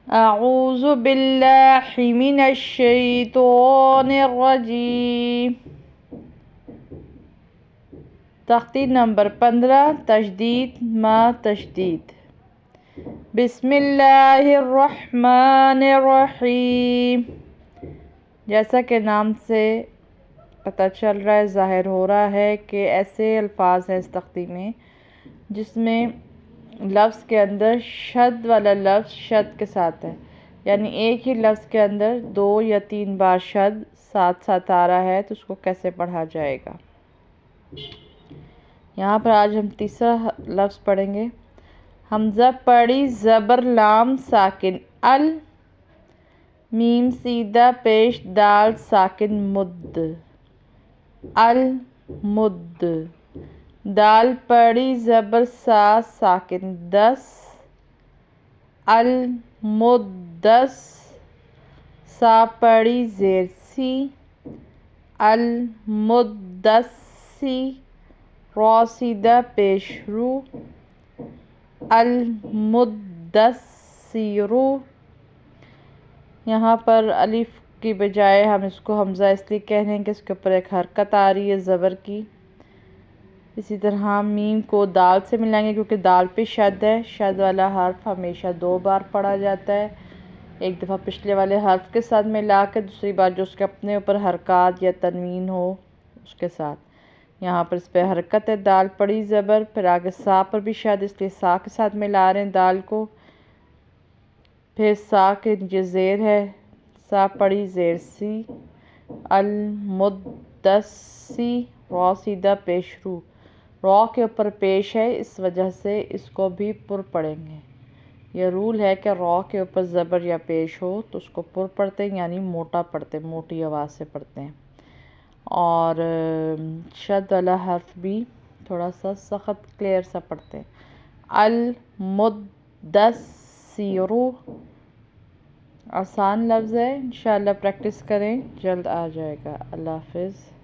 اعوذ باللہ من الشیطان الرجیم۔ تختی نمبر 15 تشدید ما تشدید۔ بسم اللہ الرحمن الرحیم۔ جیسا کہ نام سے پتہ چل رہا ہے، ظاہر ہو رہا ہے کہ ایسے الفاظ ہیں اس تختی میں جس میں لفظ کے اندر شد والا لفظ شد کے ساتھ ہے، یعنی ایک ہی لفظ کے اندر 2 یا 3 بار شد ساتھ ساتھ آ رہا ہے، تو اس کو کیسے پڑھا جائے گا۔ یہاں پر آج ہم تیسرا لفظ پڑھیں گے۔ حمزہ پڑی زبر لام ساکن ال، میم سیدہ پیش دال ساکن مد، المد۔ دال پڑی زبر سا ساکن دس، المدس۔ سا پڑی زیر سی، المدسی۔ را سیدہ پیش رو، المدثرو۔ یہاں پر الف کی بجائے ہم اس کو حمزہ اس لیے کہہ رہے ہیں کہ اس کے اوپر ایک حرکت آ رہی ہے زبر کی۔ اسی طرح میم کو دال سے ملائیں گے کیونکہ دال پہ شد ہے۔ شد والا حرف ہمیشہ 2 بار پڑھا جاتا ہے، ایک دفعہ پچھلے والے حرف کے ساتھ ملا کے، دوسری بار جو اس کے اپنے اوپر حرکات یا تنوین ہو اس کے ساتھ۔ یہاں پر اس پہ حرکت ہے، دال پڑی زبر، پھر آگے سا پر بھی شد، اس لیے سا کے ساتھ ملا رہے ہیں دال کو۔ پھر سا کے نیچے زیر ہے، سا پڑی زیر سی، المدسی۔ را سیدہ پیش رو، را کے اوپر پیش ہے اس وجہ سے اس کو بھی پر پڑھیں گے۔ یہ رول ہے کہ را کے اوپر زبر یا پیش ہو تو اس کو پر پڑھتے ہیں، یعنی موٹا پڑھتے ہیں، موٹی آواز سے پڑھتے ہیں۔ اور شد والا حرف بھی تھوڑا سا سخت کلیئر سا پڑھتے ہیں، المدثرو۔ آسان لفظ ہے، انشاءاللہ پریکٹس کریں، جلد آ جائے گا۔ اللہ حافظ۔